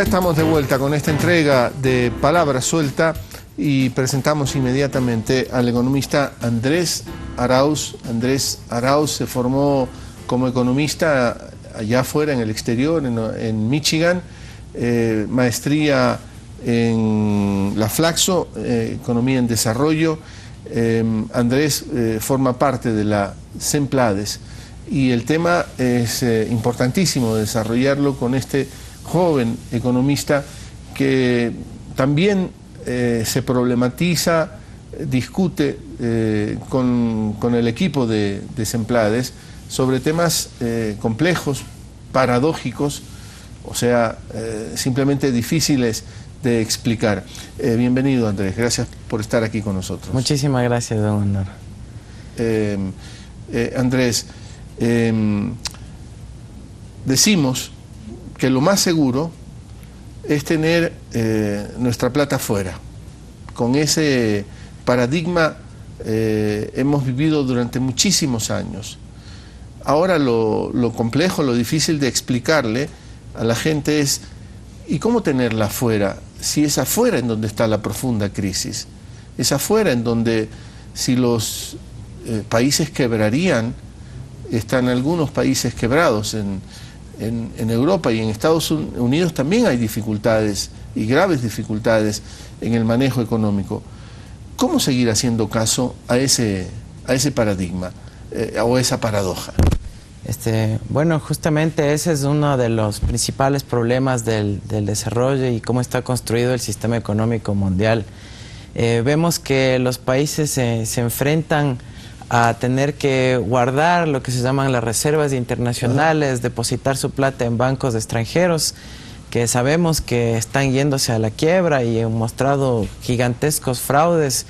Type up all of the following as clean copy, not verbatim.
Ya estamos de vuelta con esta entrega de Palabra Suelta y presentamos inmediatamente al economista Andrés Arauz. Andrés Arauz se formó como economista allá afuera, en el exterior, en Michigan, maestría en la Flaxo, Economía en Desarrollo. Andrés forma parte de la Semplades y el tema es importantísimo desarrollarlo con este joven economista que también se problematiza, discute con el equipo de Semplades sobre temas complejos, paradójicos, o sea, simplemente difíciles de explicar. Bienvenido, Andrés, gracias por estar aquí con nosotros. Muchísimas gracias, don Honor. Andrés, decimos que lo más seguro es tener nuestra plata fuera. Con ese paradigma hemos vivido durante muchísimos años. Ahora lo complejo, lo difícil de explicarle a la gente es ¿y cómo tenerla afuera? Si es afuera en donde está la profunda crisis, es afuera en donde si los países quebrarían, están algunos países quebrados en Europa y en Estados Unidos también hay dificultades y graves dificultades en el manejo económico. ¿Cómo seguir haciendo caso a ese paradigma o esa paradoja? Bueno, justamente ese es uno de los principales problemas del desarrollo y cómo está construido el sistema económico mundial. Vemos que los países se enfrentan a tener que guardar lo que se llaman las reservas internacionales, depositar su plata en bancos extranjeros que sabemos que están yéndose a la quiebra y han mostrado gigantescos fraudes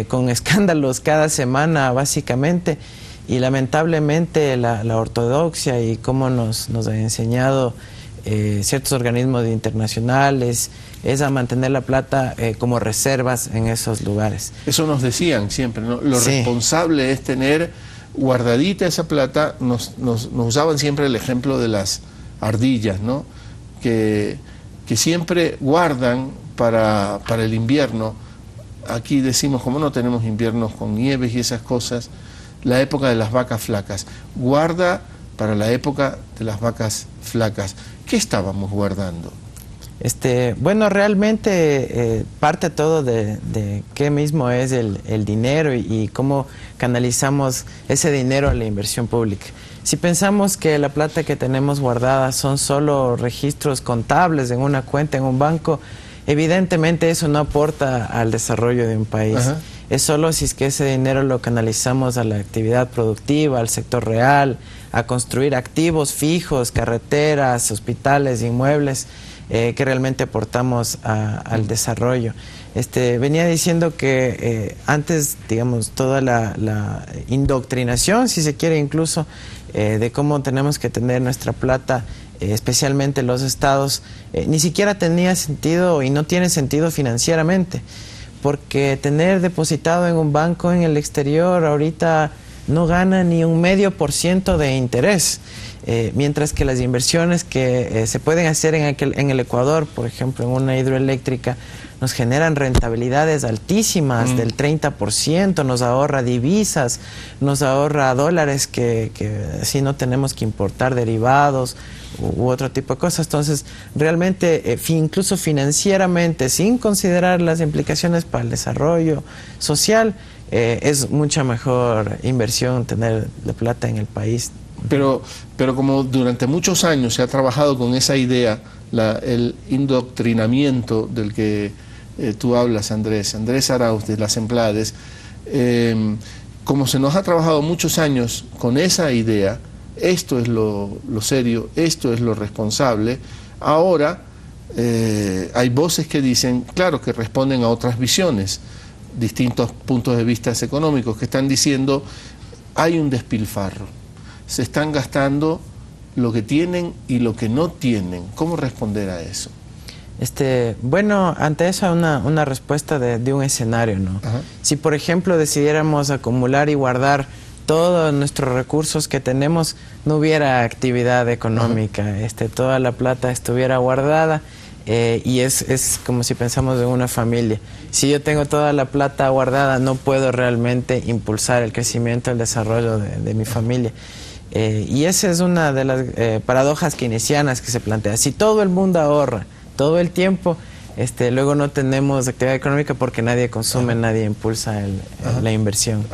con escándalos cada semana básicamente. Y lamentablemente la ortodoxia y cómo nos han enseñado ciertos organismos internacionales es a mantener la plata como reservas en esos lugares. Eso nos decían siempre, ¿no? Lo responsable es tener guardadita esa plata. Nos usaban siempre el ejemplo de las ardillas, ¿no? Que siempre guardan para el invierno. Aquí decimos, como no tenemos inviernos con nieves y esas cosas, la época de las vacas flacas. Guarda para la época de las vacas flacas. ¿Qué estábamos guardando? Bueno, realmente parte todo de qué mismo es el dinero y cómo canalizamos ese dinero a la inversión pública. Si pensamos que la plata que tenemos guardada son solo registros contables en una cuenta, en un banco, evidentemente eso no aporta al desarrollo de un país. Ajá. Es solo si es que ese dinero lo canalizamos a la actividad productiva, al sector real, a construir activos fijos, carreteras, hospitales, inmuebles, que realmente aportamos al desarrollo. Venía diciendo que antes, digamos, toda la indoctrinación, si se quiere incluso, de cómo tenemos que tener nuestra plata, especialmente los estados, ni siquiera tenía sentido y no tiene sentido financieramente. Porque tener depositado en un banco en el exterior ahorita no gana ni 0,5% de interés, mientras que las inversiones que se pueden hacer en el Ecuador, por ejemplo, en una hidroeléctrica, nos generan rentabilidades altísimas del 30%, nos ahorra divisas, nos ahorra dólares que así no tenemos que importar derivados u otro tipo de cosas. Entonces, realmente, incluso financieramente, sin considerar las implicaciones para el desarrollo social, es mucha mejor inversión tener la plata en el país. Pero como durante muchos años se ha trabajado con esa idea, el indoctrinamiento del que tú hablas, Andrés Arauz, de las Semplades, como se nos ha trabajado muchos años con esa idea, esto es lo serio, esto es lo responsable. Ahora hay voces que dicen, claro, que responden a otras visiones, distintos puntos de vista económicos, que están diciendo, hay un despilfarro, se están gastando lo que tienen y lo que no tienen. ¿Cómo responder a eso? Bueno, ante eso hay una respuesta de un escenario, ¿no? Ajá. Si, por ejemplo, decidiéramos acumular y guardar todos nuestros recursos que tenemos, no hubiera actividad económica, toda la plata estuviera guardada y es como si pensamos en una familia. Si yo tengo toda la plata guardada, no puedo realmente impulsar el crecimiento, el desarrollo de mi familia. Y esa es una de las paradojas keynesianas que se plantea. Si todo el mundo ahorra todo el tiempo, luego no tenemos actividad económica porque nadie consume, nadie impulsa la inversión.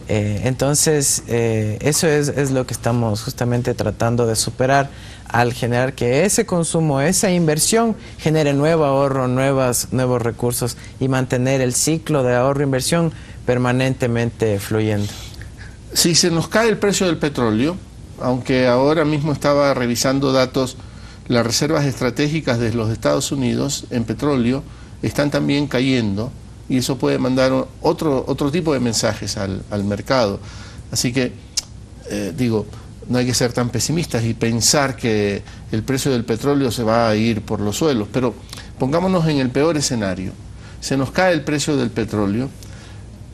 Entonces, eso es lo que estamos justamente tratando de superar al generar que ese consumo, esa inversión genere nuevo ahorro, nuevos recursos y mantener el ciclo de ahorro-inversión permanentemente fluyendo. Si se nos cae el precio del petróleo, aunque ahora mismo estaba revisando datos, las reservas estratégicas de los Estados Unidos en petróleo están también cayendo, y eso puede mandar otro tipo de mensajes al mercado. Así que, no hay que ser tan pesimistas y pensar que el precio del petróleo se va a ir por los suelos, pero pongámonos en el peor escenario. Se nos cae el precio del petróleo,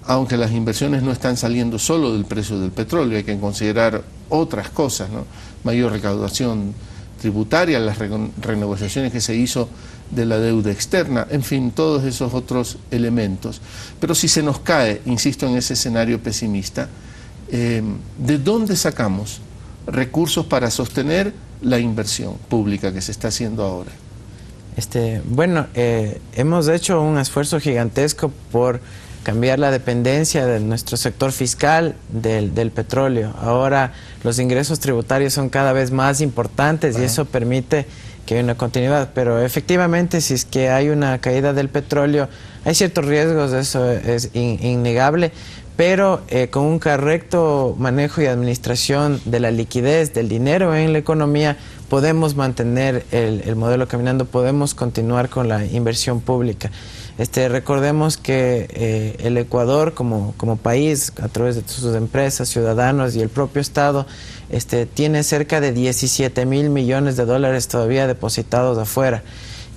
aunque las inversiones no están saliendo solo del precio del petróleo, hay que considerar otras cosas, ¿no? Mayor recaudación tributaria, las renegociaciones que se hizo de la deuda externa, en fin, todos esos otros elementos. Pero si se nos cae, insisto en ese escenario pesimista, ¿de dónde sacamos recursos para sostener la inversión pública que se está haciendo ahora? Hemos hecho un esfuerzo gigantesco por cambiar la dependencia de nuestro sector fiscal del petróleo. Ahora los ingresos tributarios son cada vez más importantes y eso permite que haya una continuidad, pero efectivamente si es que hay una caída del petróleo, hay ciertos riesgos, eso es innegable, pero con un correcto manejo y administración de la liquidez, del dinero en la economía, podemos mantener el modelo caminando, podemos continuar con la inversión pública. Recordemos que el Ecuador como país, a través de sus empresas, ciudadanos y el propio Estado, tiene cerca de 17.000 millones de dólares todavía depositados afuera.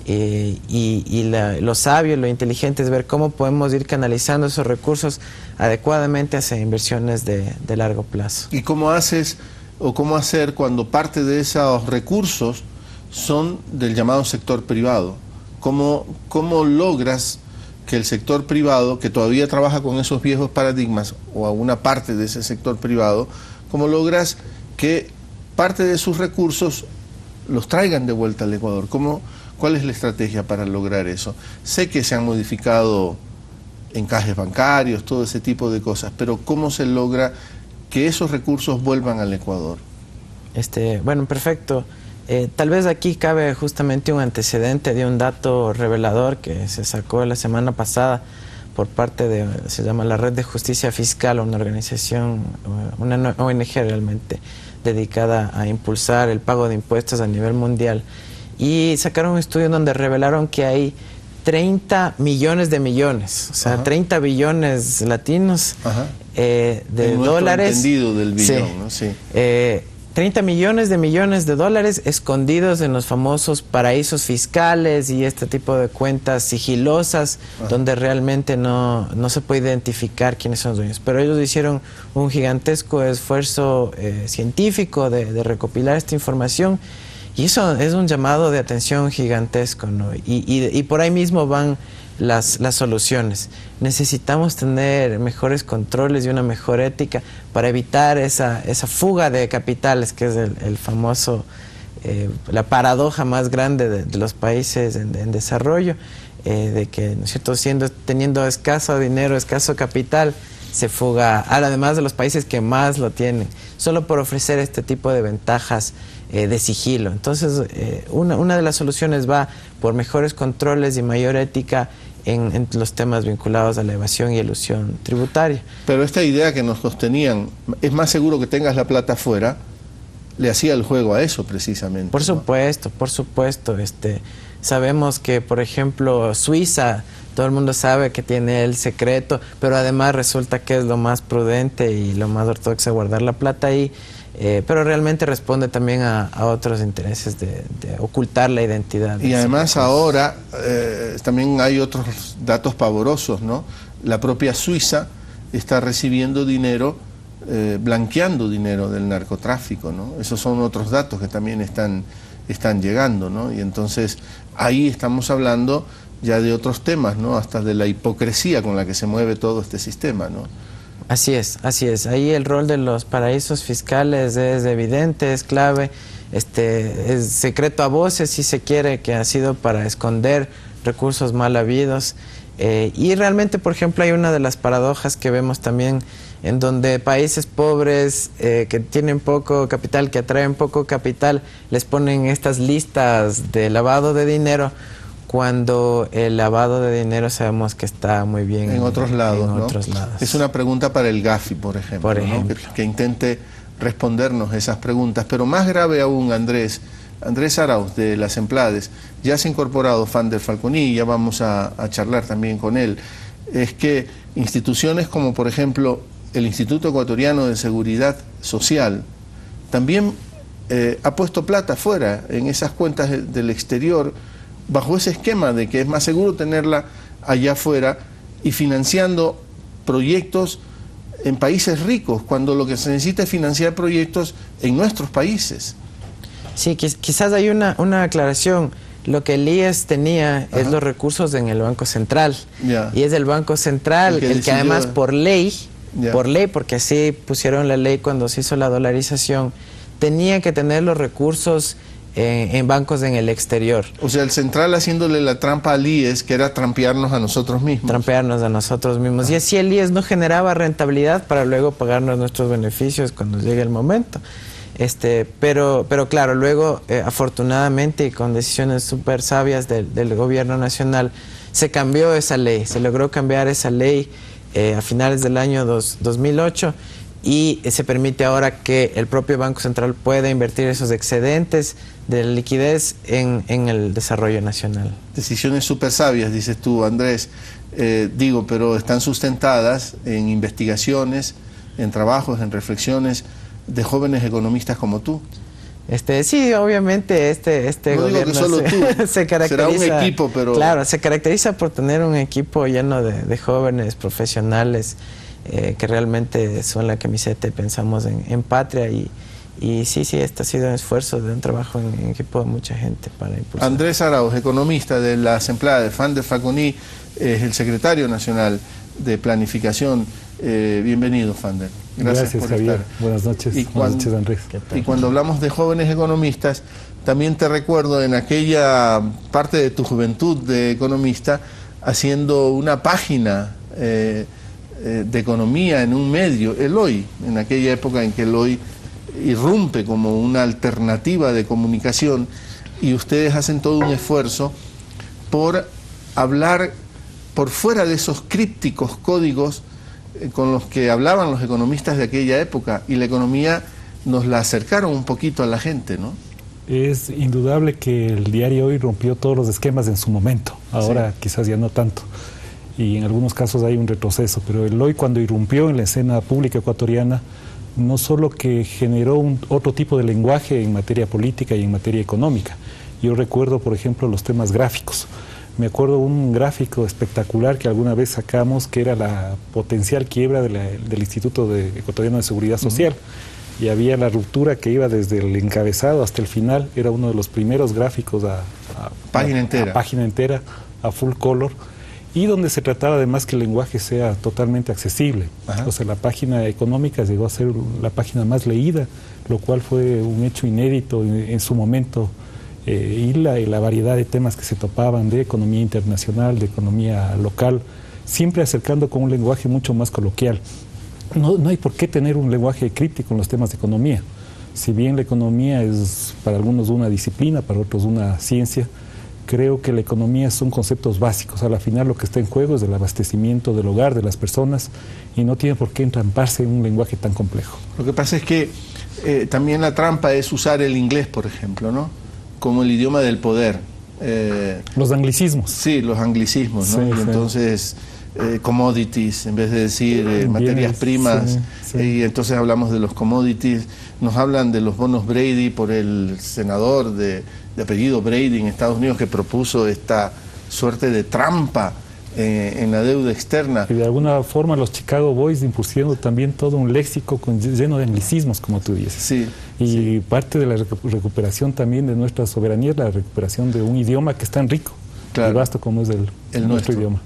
Lo sabio, lo inteligente es ver cómo podemos ir canalizando esos recursos adecuadamente hacia inversiones de largo plazo. ¿Y cómo haces o cómo hacer cuando parte de esos recursos son del llamado sector privado? ¿Cómo logras que el sector privado, que todavía trabaja con esos viejos paradigmas, o alguna parte de ese sector privado, cómo logras que parte de sus recursos los traigan de vuelta al Ecuador? ¿Cuál es la estrategia para lograr eso? Sé que se han modificado encajes bancarios, todo ese tipo de cosas, pero ¿cómo se logra que esos recursos vuelvan al Ecuador? Perfecto. Tal vez aquí cabe justamente un antecedente de un dato revelador que se sacó la semana pasada por parte se llama la Red de Justicia Fiscal, una organización, una ONG realmente dedicada a impulsar el pago de impuestos a nivel mundial. Y sacaron un estudio donde revelaron que hay 30 millones de millones, o sea, 30 billones latinos de dólares. Entendido del billón, sí, ¿no? Sí. 30 millones de dólares escondidos en los famosos paraísos fiscales y este tipo de cuentas sigilosas donde realmente no se puede identificar quiénes son los dueños. Pero ellos hicieron un gigantesco esfuerzo científico de recopilar esta información y eso es un llamado de atención gigantesco, ¿no? Y por ahí mismo van las soluciones. Necesitamos tener mejores controles y una mejor ética para evitar esa fuga de capitales, que es el famoso, la paradoja más grande de los países en desarrollo, de que, ¿no es cierto?, teniendo escaso dinero, escaso capital, se fuga, además de los países que más lo tienen, solo por ofrecer este tipo de ventajas de sigilo. Entonces, una de las soluciones va por mejores controles y mayor ética en los temas vinculados a la evasión y elusión tributaria. Pero esta idea que nos sostenían, es más seguro que tengas la plata afuera, le hacía el juego a eso precisamente. Por supuesto, ¿no? Por supuesto. Sabemos que, por ejemplo, Suiza, todo el mundo sabe que tiene el secreto, pero además resulta que es lo más prudente y lo más ortodoxo guardar la plata ahí. Pero realmente responde también a otros intereses de ocultar la identidad. Y además ahora también hay otros datos pavorosos, ¿no? La propia Suiza está recibiendo dinero, blanqueando dinero del narcotráfico, ¿no? Esos son otros datos que también están llegando, ¿no? Y entonces ahí estamos hablando ya de otros temas, ¿no? Hasta de la hipocresía con la que se mueve todo este sistema, ¿no? Así es, así es. Ahí el rol de los paraísos fiscales es evidente, es clave. Es secreto a voces, si se quiere, que ha sido para esconder recursos mal habidos. Y realmente, por ejemplo, hay una de las paradojas que vemos también, en donde países pobres que tienen poco capital, que atraen poco capital, les ponen estas listas de lavado de dinero, cuando el lavado de dinero sabemos que está muy bien en otros lados, en ¿no? otros lados. Es una pregunta para el Gafi, por ejemplo, ¿no? Que intente respondernos esas preguntas. Pero más grave aún, Andrés Arauz, de las Emplades, ya se ha incorporado Fander Falconi, ya vamos a charlar también con él, es que instituciones como, por ejemplo, el Instituto Ecuatoriano de Seguridad Social, también ha puesto plata fuera en esas cuentas del exterior, bajo ese esquema de que es más seguro tenerla allá afuera y financiando proyectos en países ricos, cuando lo que se necesita es financiar proyectos en nuestros países. Sí, quizás hay una aclaración. Lo que el IES tenía es los recursos en el Banco Central. Y es el Banco Central el que además por ley, porque así pusieron la ley cuando se hizo la dolarización, tenía que tener los recursos en bancos en el exterior. O sea, el central haciéndole la trampa al IES, que era trampearnos a nosotros mismos. Trampearnos a nosotros mismos. Y así el IES no generaba rentabilidad para luego pagarnos nuestros beneficios cuando llegue el momento. Pero claro, luego afortunadamente y con decisiones súper sabias del gobierno nacional, se cambió esa ley, se logró cambiar esa ley a finales del año 2008, y se permite ahora que el propio Banco Central pueda invertir esos excedentes de liquidez en el desarrollo nacional. Decisiones súper sabias, dices tú, Andrés. Pero están sustentadas en investigaciones, en trabajos, en reflexiones de jóvenes economistas como tú. Sí, obviamente no gobierno digo que solo tú, se caracteriza, será un equipo, pero... Claro, se caracteriza por tener un equipo lleno de jóvenes profesionales que realmente son la camiseta y pensamos en patria, y sí, este ha sido un esfuerzo de un trabajo en equipo de mucha gente para impulsar. Andrés Arauz, economista de las Emplades, Fander Falconi, es el secretario nacional de Planificación. Bienvenido, Fander. Gracias por Javier. Estar. Buenas noches. Buenas noches, Andrés. Y cuando hablamos de jóvenes economistas, también te recuerdo en aquella parte de tu juventud de economista, haciendo una página de economía en un medio, el Hoy, en aquella época en que el Hoy irrumpe como una alternativa de comunicación, y ustedes hacen todo un esfuerzo por hablar por fuera de esos crípticos códigos con los que hablaban los economistas de aquella época, y la economía nos la acercaron un poquito a la gente, ¿no? Es indudable que el diario Hoy rompió todos los esquemas en su momento, ahora quizás ya no tanto, y en algunos casos hay un retroceso, pero el Hoy, cuando irrumpió en la escena pública ecuatoriana, no solo que generó otro tipo de lenguaje en materia política y en materia económica. Yo recuerdo, por ejemplo, los temas gráficos. Me acuerdo un gráfico espectacular que alguna vez sacamos, que era la potencial quiebra del Instituto Ecuatoriano de Seguridad Social. Y había la ruptura que iba desde el encabezado hasta el final. Era uno de los primeros gráficos a página entera, a full color, y donde se trataba además que el lenguaje sea totalmente accesible. O sea, la página económica llegó a ser la página más leída, lo cual fue un hecho inédito en su momento. Y la variedad de temas que se topaban, de economía internacional, de economía local, siempre acercando con un lenguaje mucho más coloquial. No hay por qué tener un lenguaje crítico en los temas de economía. Si bien la economía es para algunos una disciplina, para otros una ciencia, creo que la economía son conceptos básicos. Al final lo que está en juego es el abastecimiento del hogar, de las personas, y no tiene por qué entramparse en un lenguaje tan complejo. Lo que pasa es que también la trampa es usar el inglés, por ejemplo, ¿no? Como el idioma del poder. Los anglicismos. Sí, los anglicismos, ¿no? Y entonces, commodities, en vez de decir materias primas, y entonces hablamos de los commodities. Nos hablan de los bonos Brady por el senador de apellido Brady en Estados Unidos, que propuso esta suerte de trampa en la deuda externa. Y de alguna forma los Chicago Boys impusieron también todo un léxico lleno de anglicismos, como tú dices. Sí, y parte de la recuperación también de nuestra soberanía es la recuperación de un idioma que es tan rico y vasto como es el nuestro idioma.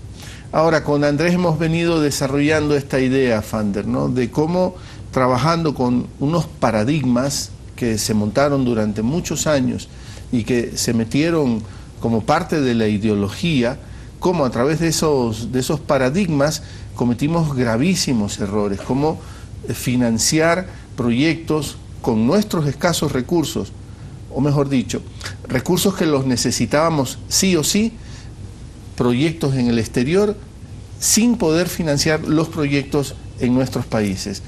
Ahora, con Andrés hemos venido desarrollando esta idea, Fander, ¿no?, de cómo trabajando con unos paradigmas que se montaron durante muchos años y que se metieron como parte de la ideología, cómo a través de esos paradigmas cometimos gravísimos errores, cómo financiar proyectos con nuestros escasos recursos, o mejor dicho, recursos que los necesitábamos sí o sí, proyectos en el exterior, sin poder financiar los proyectos en nuestros países.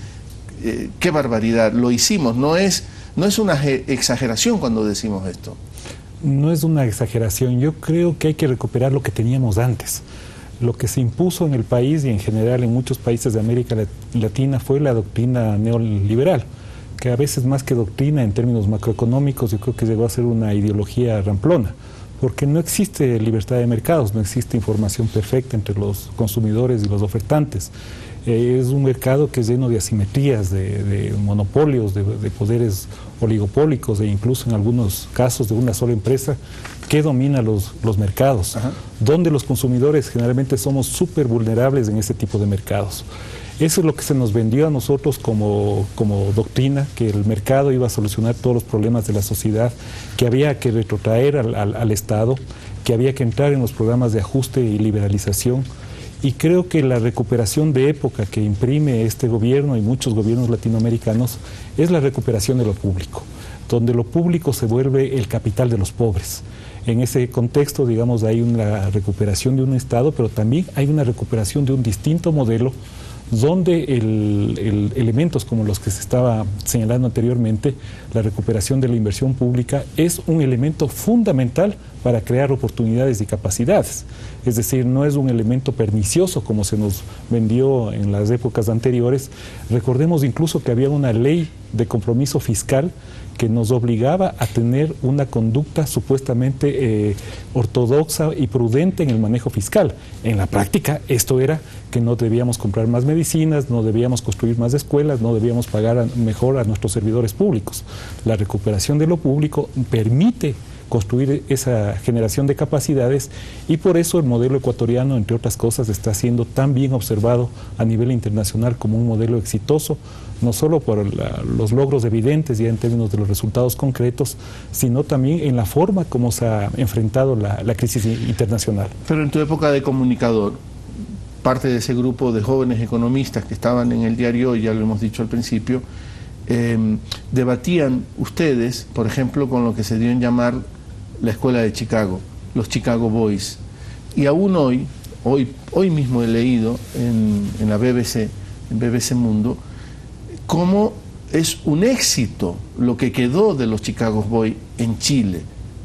Qué barbaridad, lo hicimos, no es una exageración cuando decimos esto. No es una exageración, yo creo que hay que recuperar lo que teníamos antes. Lo que se impuso en el país y en general en muchos países de América Latina fue la doctrina neoliberal, que a veces más que doctrina en términos macroeconómicos yo creo que llegó a ser una ideología ramplona, porque no existe libertad de mercados, no existe información perfecta entre los consumidores y los ofertantes. Es un mercado que es lleno de asimetrías, de monopolios, de poderes oligopólicos e incluso en algunos casos de una sola empresa que domina los mercados, donde los consumidores generalmente somos súper vulnerables en ese tipo de mercados. Eso es lo que se nos vendió a nosotros como doctrina, que el mercado iba a solucionar todos los problemas de la sociedad, que había que retrotraer al Estado, que había que entrar en los programas de ajuste y liberalización. Y creo que la recuperación de época que imprime este gobierno y muchos gobiernos latinoamericanos es la recuperación de lo público, donde lo público se vuelve el capital de los pobres. En ese contexto, digamos, hay una recuperación de un Estado, pero también hay una recuperación de un distinto modelo donde elementos como los que se estaba señalando anteriormente, la recuperación de la inversión pública, es un elemento fundamental para crear oportunidades y capacidades. Es decir, no es un elemento pernicioso como se nos vendió en las épocas anteriores. Recordemos incluso que había una ley de compromiso fiscal que nos obligaba a tener una conducta supuestamente ortodoxa y prudente en el manejo fiscal. En la práctica, esto era que no debíamos comprar más medicinas, no debíamos construir más escuelas, no debíamos pagar mejor a nuestros servidores públicos. La recuperación de lo público permite construir esa generación de capacidades y por eso el modelo ecuatoriano, entre otras cosas, está siendo tan bien observado a nivel internacional como un modelo exitoso, no solo por los logros evidentes ya en términos de los resultados concretos, sino también en la forma como se ha enfrentado la crisis internacional. Pero en tu época de comunicador, parte de ese grupo de jóvenes economistas que estaban en el diario, ya lo hemos dicho al principio, debatían ustedes, por ejemplo, con lo que se dio en llamar la Escuela de Chicago, los Chicago Boys. Y aún hoy mismo he leído en la BBC, en BBC Mundo, cómo es un éxito lo que quedó de los Chicago Boys en Chile.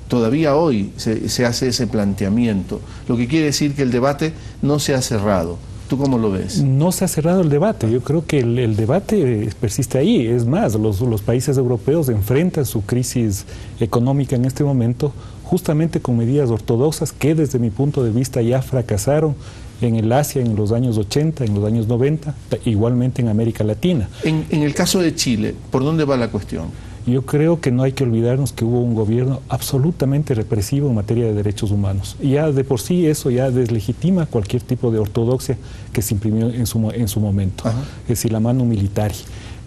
Todavía hoy se hace ese planteamiento, lo que quiere decir que el debate no se ha cerrado. ¿Tú cómo lo ves? No se ha cerrado el debate, yo creo que el debate persiste ahí. Es más, los países europeos enfrentan su crisis económica en este momento justamente con medidas ortodoxas que desde mi punto de vista ya fracasaron en el Asia en los años 80, en los años 90, igualmente en América Latina. En el caso de Chile, ¿por dónde va la cuestión? Yo creo que no hay que olvidarnos que hubo un gobierno absolutamente represivo en materia de derechos humanos. Y ya de por sí eso ya deslegitima cualquier tipo de ortodoxia que se imprimió en su momento. Es decir, la mano militar,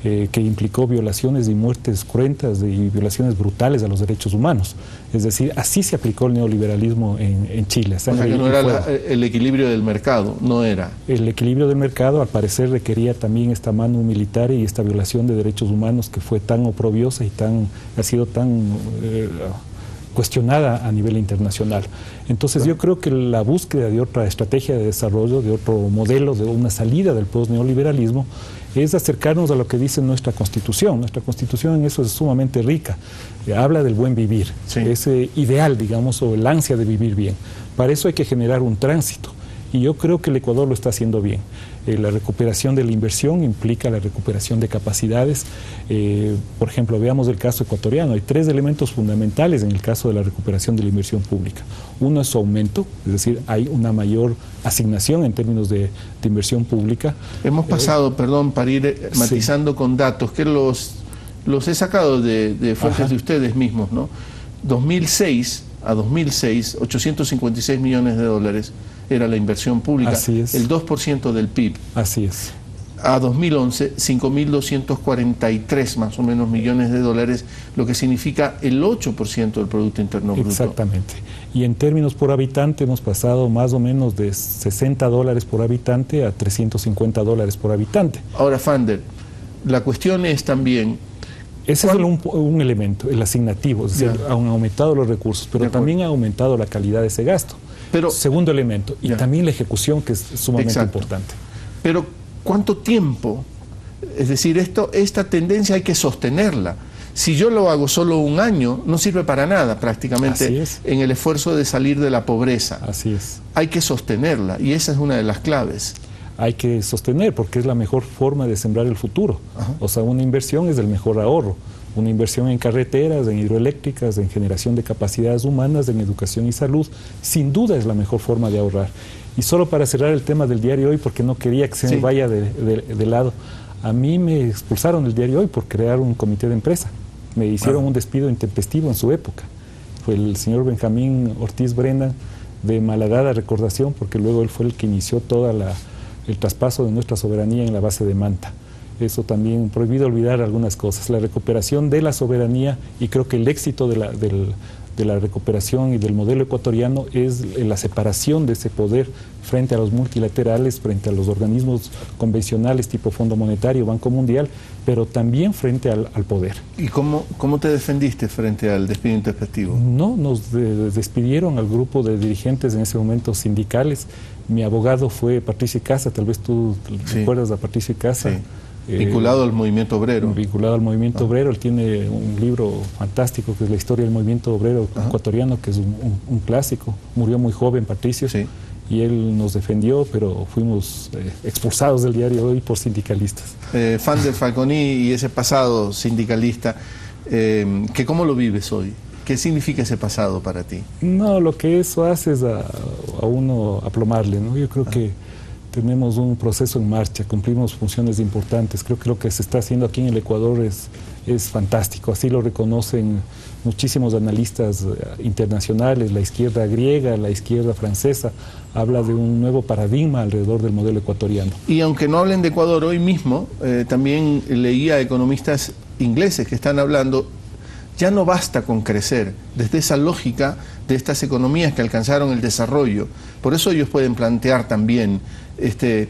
que implicó violaciones y muertes cruentas y violaciones brutales a los derechos humanos. Es decir, así se aplicó el neoliberalismo en Chile. O sea que no era el equilibrio del mercado, no era. El equilibrio del mercado al parecer requería también esta mano militar y esta violación de derechos humanos que fue tan oprobiosa y ha sido tan cuestionada a nivel internacional. Entonces yo creo que la búsqueda de otra estrategia de desarrollo, de otro modelo, de una salida del post-neoliberalismo, es acercarnos a lo que dice nuestra Constitución. Nuestra Constitución en eso es sumamente rica. Habla del buen vivir, ese ideal, digamos, o el ansia de vivir bien. Para eso hay que generar un tránsito. Y yo creo que el Ecuador lo está haciendo bien. La recuperación de la inversión implica la recuperación de capacidades. Por ejemplo, veamos el caso ecuatoriano. Hay 3 elementos fundamentales en el caso de la recuperación de la inversión pública. Uno es su aumento, es decir, hay una mayor asignación en términos de inversión pública. Hemos pasado, perdón, para ir matizando con datos, que los he sacado de fuentes de ustedes mismos, ¿no? 2006 a 2006, 856 millones de dólares era la inversión pública, así es, el 2% del PIB. Así es. A 2011, 5.243 más o menos millones de dólares, lo que significa el 8% del Producto Interno Bruto. Exactamente. Y en términos por habitante hemos pasado más o menos de $60 por habitante a $350 por habitante. Ahora, Fander, la cuestión es también... Ese es un elemento, el asignativo, es decir, han aumentado los recursos, pero también ha aumentado la calidad de ese gasto. Pero, segundo elemento, y también la ejecución, que es sumamente importante. Pero, ¿cuánto tiempo? Es decir, esta tendencia hay que sostenerla. Si yo lo hago solo un año, no sirve para nada prácticamente en el esfuerzo de salir de la pobreza. Así es. Hay que sostenerla, y esa es una de las claves. Hay que sostener, porque es la mejor forma de sembrar el futuro. O sea, una inversión es el mejor ahorro. Una inversión en carreteras, en hidroeléctricas, en generación de capacidades humanas, en educación y salud, sin duda es la mejor forma de ahorrar. Y solo para cerrar el tema del Diario Hoy, porque no quería que se me vaya de lado, a mí me expulsaron del Diario Hoy por crear un comité de empresa. Me hicieron un despido intempestivo en su época. Fue el señor Benjamín Ortiz Brennan, de malhadada recordación, porque luego él fue el que inició todo el traspaso de nuestra soberanía en la base de Manta. Eso también, prohibido olvidar algunas cosas. La recuperación de la soberanía, y creo que el éxito de la recuperación y del modelo ecuatoriano es la separación de ese poder frente a los multilaterales, frente a los organismos convencionales tipo Fondo Monetario, Banco Mundial, pero también frente al poder. ¿Y cómo te defendiste frente al despido intempestivo? No, nos despidieron al grupo de dirigentes en ese momento sindicales. Mi abogado fue Patricio Icaza, tal vez tú recuerdas a Patricio Icaza. Sí. Vinculado al movimiento obrero. Vinculado al movimiento obrero. Él tiene un libro fantástico que es la historia del movimiento obrero ecuatoriano, que es un clásico. Murió muy joven Patricio y él nos defendió, pero fuimos expulsados del Diario Hoy por sindicalistas. Fander Falconi y ese pasado sindicalista, ¿cómo lo vives hoy? ¿Qué significa ese pasado para ti? No, lo que eso hace es a uno aplomarle, ¿no? Yo creo que tenemos un proceso en marcha, cumplimos funciones importantes. Creo que lo que se está haciendo aquí en el Ecuador es fantástico. Así lo reconocen muchísimos analistas internacionales, la izquierda griega, la izquierda francesa, habla de un nuevo paradigma alrededor del modelo ecuatoriano. Y aunque no hablen de Ecuador hoy mismo, también leía economistas ingleses que están hablando, ya no basta con crecer, desde esa lógica de estas economías que alcanzaron el desarrollo. Por eso ellos pueden plantear también este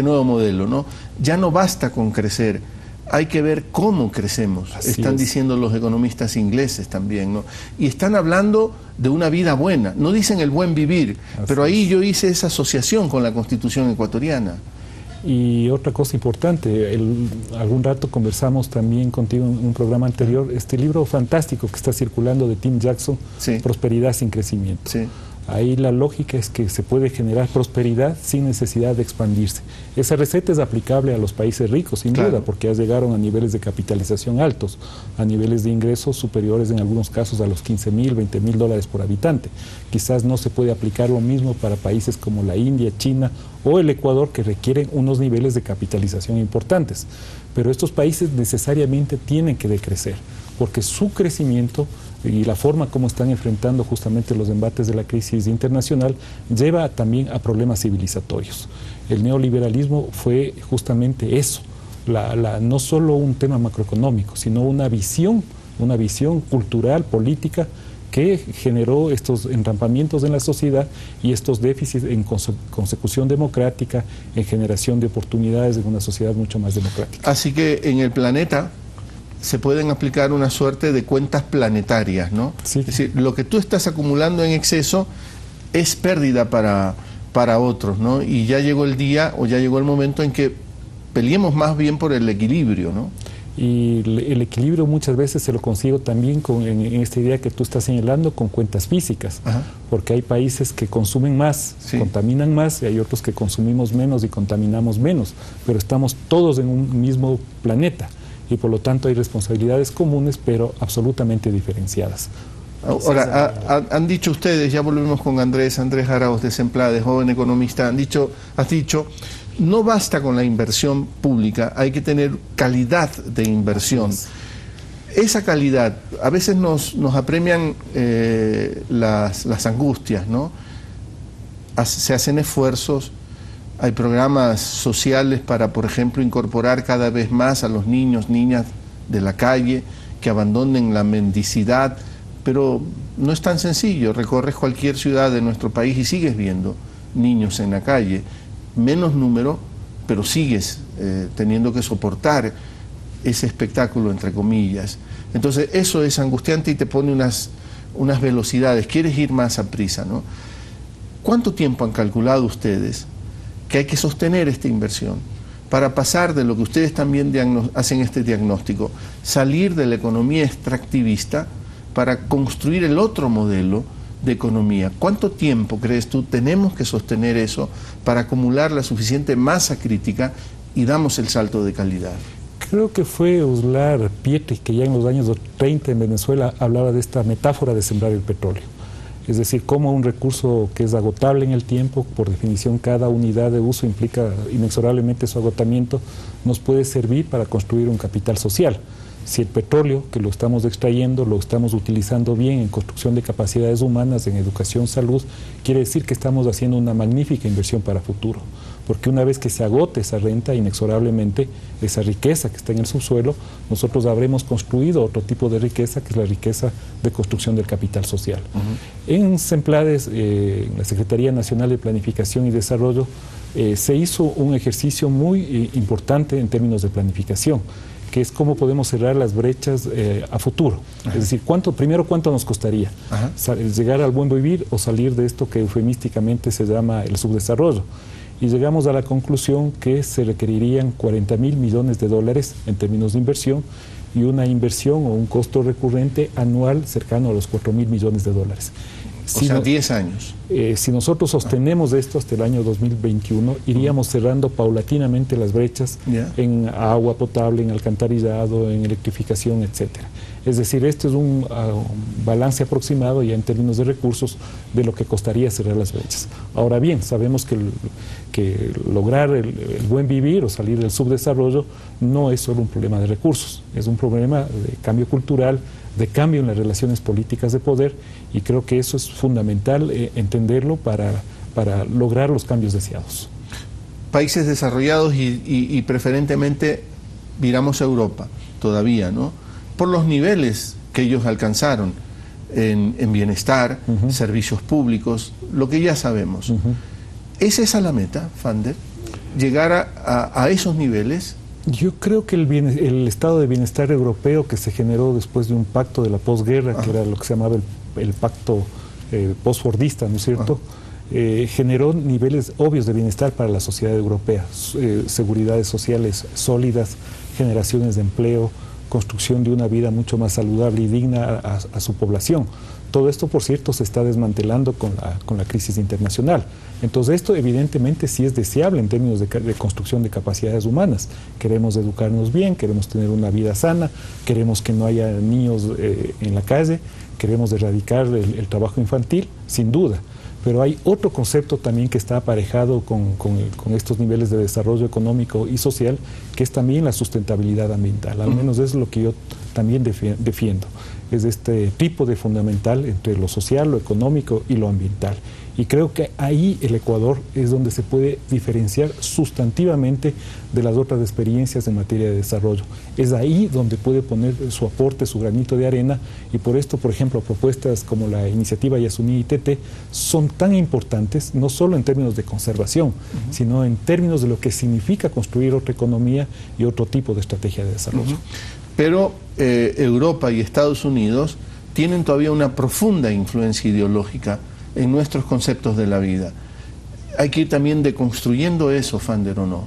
nuevo modelo, ¿no? Ya no basta con crecer, hay que ver cómo crecemos, están diciendo los economistas ingleses también, ¿no? Y están hablando de una vida buena, no dicen el buen vivir, pero ahí yo hice esa asociación con la Constitución ecuatoriana. Y otra cosa importante, algún rato conversamos también contigo en un programa anterior, este libro fantástico que está circulando de Tim Jackson, Prosperidad sin crecimiento. Ahí la lógica es que se puede generar prosperidad sin necesidad de expandirse. Esa receta es aplicable a los países ricos, sin duda, porque ya llegaron a niveles de capitalización altos, a niveles de ingresos superiores en algunos casos a los 15.000, 20.000 dólares por habitante. Quizás no se puede aplicar lo mismo para países como la India, China o el Ecuador, que requieren unos niveles de capitalización importantes. Pero estos países necesariamente tienen que decrecer, porque su crecimiento y la forma como están enfrentando justamente los embates de la crisis internacional lleva también a problemas civilizatorios. El neoliberalismo fue justamente eso, no solo un tema macroeconómico, sino una visión cultural, política, que generó estos entrampamientos en la sociedad y estos déficits en consecución democrática, en generación de oportunidades en una sociedad mucho más democrática. Así que en el planeta se pueden aplicar una suerte de cuentas planetarias, ¿no? Sí. Es decir, lo que tú estás acumulando en exceso es pérdida para otros, ¿no? Y ya llegó el día o ya llegó el momento en que peleemos más bien por el equilibrio, ¿no? Y el equilibrio muchas veces se lo consigo también en esta idea que tú estás señalando con cuentas físicas, porque hay países que consumen más, contaminan más, y hay otros que consumimos menos y contaminamos menos, pero estamos todos en un mismo planeta y por lo tanto hay responsabilidades comunes pero absolutamente diferenciadas. Ahora, han dicho ustedes, ya volvemos con Andrés Arauz de Semplades, joven economista, has dicho, no basta con la inversión pública, hay que tener calidad de inversión. Esa calidad, a veces nos apremian las angustias, ¿no? Se hacen esfuerzos, hay programas sociales para, por ejemplo, incorporar cada vez más a los niños, niñas de la calle, que abandonen la mendicidad, pero no es tan sencillo. Recorres cualquier ciudad de nuestro país y sigues viendo niños en la calle, menos número, pero sigues teniendo que soportar ese espectáculo, entre comillas. Entonces eso es angustiante y te pone unas velocidades, quieres ir más a prisa, ¿no? ¿Cuánto tiempo han calculado ustedes que hay que sostener esta inversión para pasar de lo que ustedes también hacen este diagnóstico, salir de la economía extractivista para construir el otro modelo de economía? ¿Cuánto tiempo crees tú tenemos que sostener eso para acumular la suficiente masa crítica y damos el salto de calidad? Creo que fue Uslar Pietri que ya en los años 30 en Venezuela hablaba de esta metáfora de sembrar el petróleo. Es decir, como un recurso que es agotable en el tiempo, por definición cada unidad de uso implica inexorablemente su agotamiento, nos puede servir para construir un capital social. Si el petróleo, que lo estamos extrayendo, lo estamos utilizando bien en construcción de capacidades humanas, en educación, salud, quiere decir que estamos haciendo una magnífica inversión para futuro. Porque una vez que se agote esa renta, inexorablemente, esa riqueza que está en el subsuelo, nosotros habremos construido otro tipo de riqueza, que es la riqueza de construcción del capital social. En Semplades, en la Secretaría Nacional de Planificación y Desarrollo, se hizo un ejercicio muy importante en términos de planificación, que es cómo podemos cerrar las brechas a futuro. Es decir, primero cuánto nos costaría llegar al buen vivir o salir de esto que eufemísticamente se llama el subdesarrollo. Y llegamos a la conclusión que se requerirían 40.000 millones de dólares en términos de inversión y una inversión o un costo recurrente anual cercano a los 4.000 millones de dólares. O sea, 10 años. Si nosotros sostenemos esto hasta el año 2021, iríamos cerrando paulatinamente las brechas en agua potable, en alcantarillado, en electrificación, etcétera. Es decir, este es un balance aproximado ya en términos de recursos de lo que costaría cerrar las brechas. Ahora bien, sabemos que lograr el buen vivir o salir del subdesarrollo no es solo un problema de recursos, es un problema de cambio cultural, de cambio en las relaciones políticas de poder, y creo que eso es fundamental entenderlo para lograr los cambios deseados. Países desarrollados y preferentemente miramos a Europa todavía, ¿no? Por los niveles que ellos alcanzaron en bienestar, servicios públicos, lo que ya sabemos. ¿Es esa la meta, Fander? ¿Llegar a esos niveles? Yo creo que el estado de bienestar europeo que se generó después de un pacto de la posguerra, que era lo que se llamaba el pacto postfordista, ¿no es cierto?, generó niveles obvios de bienestar para la sociedad europea, seguridades sociales sólidas, generaciones de empleo, construcción de una vida mucho más saludable y digna a su población. Todo esto, por cierto, se está desmantelando con la crisis internacional. Entonces, esto evidentemente sí es deseable en términos de construcción de capacidades humanas. Queremos educarnos bien, queremos tener una vida sana, queremos que no haya niños en la calle, queremos erradicar el trabajo infantil, sin duda. Pero hay otro concepto también que está aparejado con estos niveles de desarrollo económico y social, que es también la sustentabilidad ambiental. Al menos es lo que yo también defiendo. Es este tipo de fundamental entre lo social, lo económico y lo ambiental. Y creo que ahí el Ecuador es donde se puede diferenciar sustantivamente de las otras experiencias en materia de desarrollo. Es ahí donde puede poner su aporte, su granito de arena, y por esto, por ejemplo, propuestas como la iniciativa Yasuní ITT son tan importantes, no solo en términos de conservación, sino en términos de lo que significa construir otra economía y otro tipo de estrategia de desarrollo. Pero Europa y Estados Unidos tienen todavía una profunda influencia ideológica en nuestros conceptos de la vida. Hay que ir también deconstruyendo eso, Fander, ¿o no?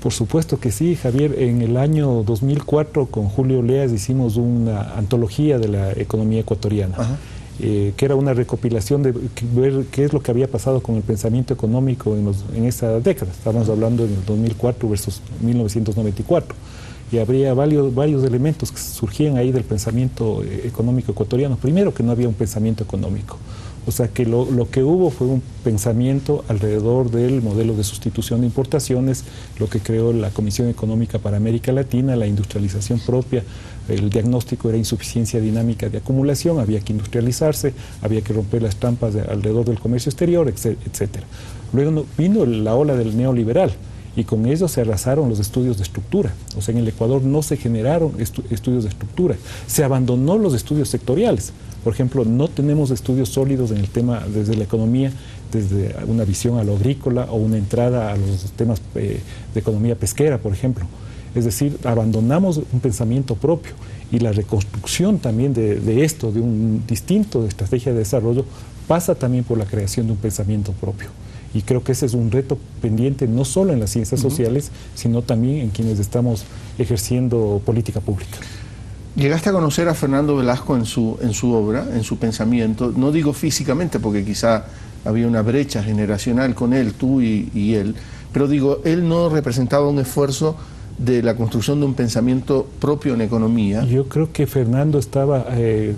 Por supuesto que sí, Javier. En el año 2004 con Julio Leas hicimos una antología de la economía ecuatoriana, que era una recopilación de ver qué es lo que había pasado con el pensamiento económico en esa década. Estamos hablando en el 2004 versus 1994. Y habría varios elementos que surgían ahí del pensamiento económico ecuatoriano. Primero, que no había un pensamiento económico. O sea, que lo que hubo fue un pensamiento alrededor del modelo de sustitución de importaciones, lo que creó la Comisión Económica para América Latina, la industrialización propia. El diagnóstico era insuficiencia dinámica de acumulación, había que industrializarse, había que romper las trampas alrededor del comercio exterior, etcétera. Luego vino la ola del neoliberal, y con ello se arrasaron los estudios de estructura. O sea, en el Ecuador no se generaron estudios de estructura, se abandonó los estudios sectoriales. Por ejemplo, no tenemos estudios sólidos en el tema desde la economía, desde una visión a lo agrícola o una entrada a los temas de economía pesquera, por ejemplo. Es decir, abandonamos un pensamiento propio, y la reconstrucción también de esto, de un distinto de estrategia de desarrollo, pasa también por la creación de un pensamiento propio. Y creo que ese es un reto pendiente no solo en las ciencias sociales, sino también en quienes estamos ejerciendo política pública. Llegaste a conocer a Fernando Velasco en su obra, en su pensamiento. No digo físicamente, porque quizá había una brecha generacional con él, tú y él, pero digo, él no representaba un esfuerzo de la construcción de un pensamiento propio en economía. Yo creo que Fernando estaba,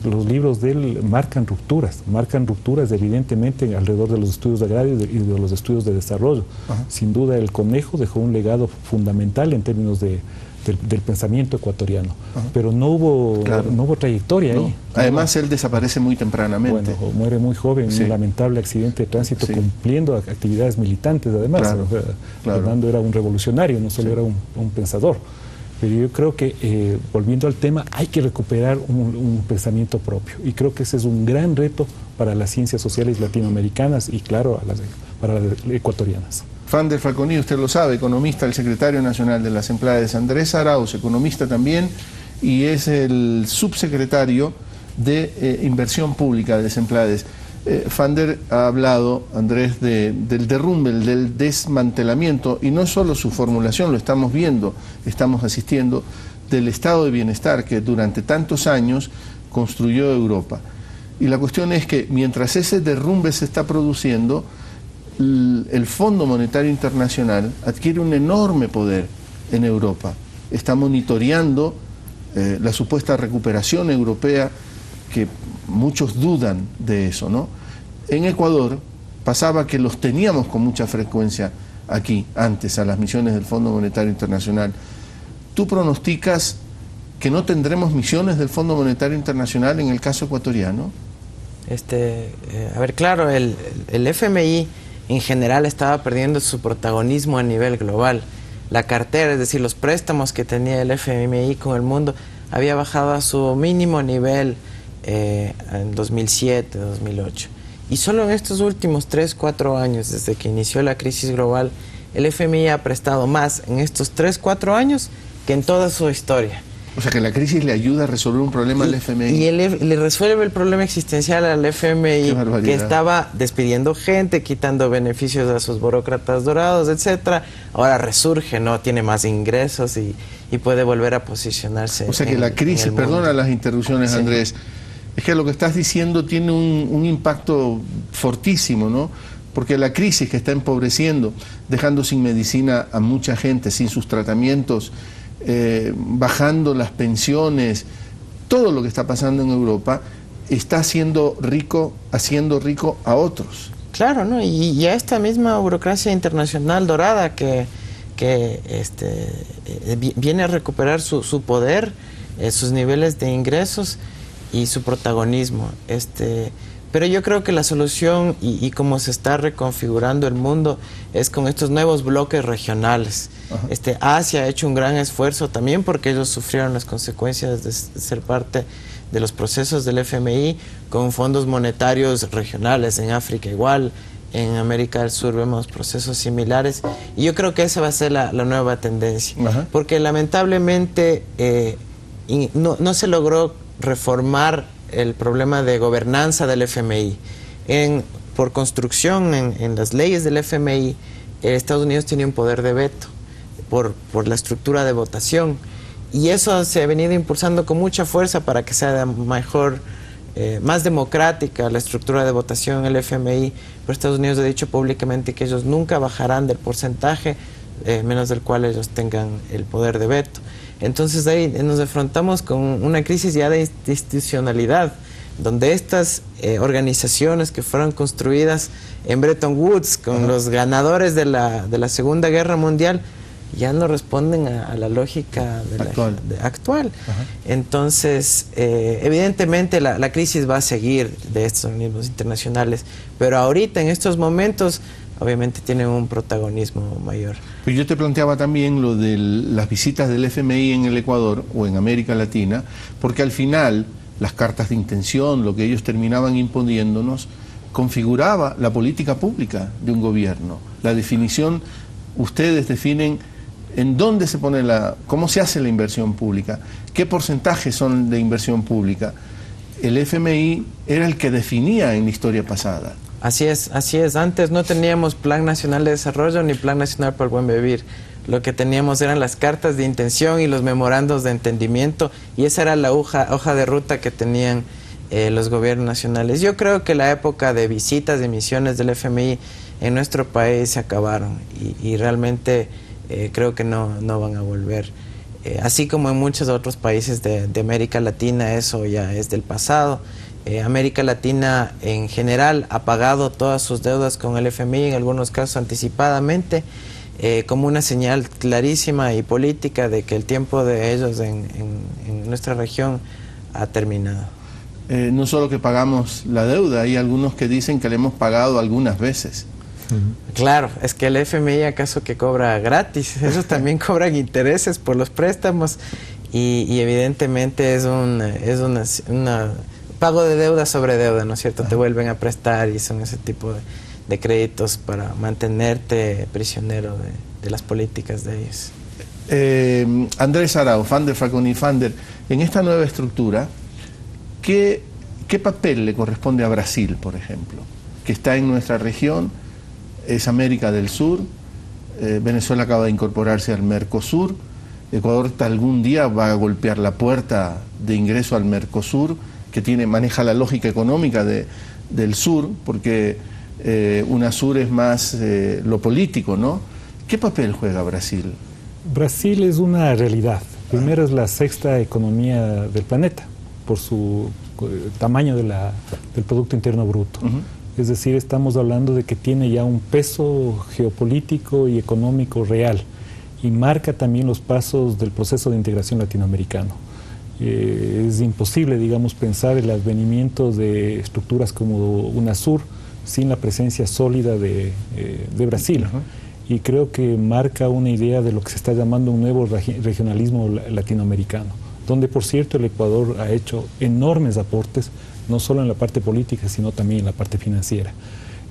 los libros de él marcan rupturas evidentemente alrededor de los estudios agrarios y de los estudios de desarrollo. Sin duda el Conejo dejó un legado fundamental en términos del pensamiento ecuatoriano, pero no hubo trayectoria ahí. Además, él desaparece muy tempranamente. Bueno, muere muy joven, en un lamentable accidente de tránsito, cumpliendo actividades militantes además. Fernando era un revolucionario, no solo era un pensador. Pero yo creo que, volviendo al tema, hay que recuperar un pensamiento propio, y creo que ese es un gran reto para las ciencias sociales latinoamericanas y, claro, para las ecuatorianas. Fander Falconi, usted lo sabe, economista, el secretario nacional de las Emplades. Andrés Arauz, economista también, y es el subsecretario de Inversión Pública de las Emplades. Fander ha hablado, Andrés, del derrumbe, del desmantelamiento, y no solo su formulación, lo estamos viendo, estamos asistiendo, del estado de bienestar que durante tantos años construyó Europa. Y la cuestión es que mientras ese derrumbe se está produciendo, el Fondo Monetario Internacional adquiere un enorme poder en Europa. Está monitoreando la supuesta recuperación europea, que muchos dudan de eso, ¿no? En Ecuador pasaba que los teníamos con mucha frecuencia aquí, antes, a las misiones del Fondo Monetario Internacional. ¿Tú pronosticas que no tendremos misiones del Fondo Monetario Internacional en el caso ecuatoriano? A ver, claro, el FMI en general estaba perdiendo su protagonismo a nivel global. La cartera, es decir, los préstamos que tenía el FMI con el mundo, había bajado a su mínimo nivel en 2007, 2008. Y solo en estos últimos 3-4 años, desde que inició la crisis global, el FMI ha prestado más en estos 3-4 años que en toda su historia. O sea, que la crisis le ayuda a resolver un problema al FMI. Y le resuelve el problema existencial al FMI, que estaba despidiendo gente, quitando beneficios a sus burócratas dorados, etcétera. Ahora resurge, ¿no? Tiene más ingresos y puede volver a posicionarse. O sea que la crisis, perdona las interrupciones, Andrés, es que lo que estás diciendo tiene un impacto fortísimo, ¿no? Porque la crisis que está empobreciendo, dejando sin medicina a mucha gente, sin sus tratamientos, bajando las pensiones, todo lo que está pasando en Europa está haciendo rico a otros. Claro, ¿no? Y a esta misma burocracia internacional dorada que viene a recuperar su poder, sus niveles de ingresos y su protagonismo. Pero yo creo que la solución y cómo se está reconfigurando el mundo es con estos nuevos bloques regionales. Asia ha hecho un gran esfuerzo también porque ellos sufrieron las consecuencias de ser parte de los procesos del FMI, con fondos monetarios regionales, en África igual, en América del Sur vemos procesos similares, y yo creo que esa va a ser la nueva tendencia, porque lamentablemente no se logró reformar el problema de gobernanza del FMI. Por construcción, en las leyes del FMI, Estados Unidos tiene un poder de veto. por la estructura de votación. Y eso se ha venido impulsando con mucha fuerza para que sea más democrática la estructura de votación en el FMI. Pero Estados Unidos ha dicho públicamente que ellos nunca bajarán del porcentaje menos del cual ellos tengan el poder de veto. Entonces ahí nos enfrentamos con una crisis ya de institucionalidad, donde estas organizaciones que fueron construidas en Bretton Woods con los ganadores de la Segunda Guerra Mundial ya no responden a la lógica actual. Entonces, evidentemente la crisis va a seguir de estos organismos internacionales, pero ahorita en estos momentos obviamente tienen un protagonismo mayor. Pero yo te planteaba también lo de las visitas del FMI en el Ecuador o en América Latina, porque al final las cartas de intención, lo que ellos terminaban imponiéndonos, configuraba la política pública de un gobierno. La definición, ustedes definen en dónde se pone cómo se hace la inversión pública, qué porcentajes son de inversión pública. El FMI era el que definía en la historia pasada. Así es. Antes no teníamos Plan Nacional de Desarrollo ni Plan Nacional para el Buen Vivir. Lo que teníamos eran las cartas de intención y los memorandos de entendimiento, y esa era la hoja de ruta que tenían los gobiernos nacionales. Yo creo que la época de visitas, de misiones del FMI en nuestro país se acabaron y realmente creo que no van a volver. Así como en muchos otros países de América Latina, eso ya es del pasado. América Latina en general ha pagado todas sus deudas con el FMI, en algunos casos anticipadamente, como una señal clarísima y política de que el tiempo de ellos en nuestra región ha terminado. No solo que pagamos la deuda, hay algunos que dicen que le hemos pagado algunas veces. Claro, es que el FMI acaso que cobra gratis, ellos también cobran intereses por los préstamos y evidentemente es una pago de deuda sobre deuda, ¿no es cierto? Te vuelven a prestar y son ese tipo de créditos para mantenerte prisionero de las políticas de ellos. Andrés Arauz, Fander, Falconi Fander, en esta nueva estructura, ¿qué papel le corresponde a Brasil, por ejemplo, que está en nuestra región? Es América del Sur, Venezuela acaba de incorporarse al Mercosur, Ecuador algún día va a golpear la puerta de ingreso al Mercosur, que maneja la lógica económica del sur, porque UNASUR es más lo político, ¿no? ¿Qué papel juega Brasil? Brasil es una realidad. Primero es la sexta economía del planeta, por su tamaño del Producto Interno Bruto. Es decir, estamos hablando de que tiene ya un peso geopolítico y económico real y marca también los pasos del proceso de integración latinoamericano. Es imposible, digamos, pensar el advenimiento de estructuras como UNASUR sin la presencia sólida de Brasil. Y creo que marca una idea de lo que se está llamando un nuevo regionalismo latinoamericano, donde, por cierto, el Ecuador ha hecho enormes aportes, no solo en la parte política, sino también en la parte financiera.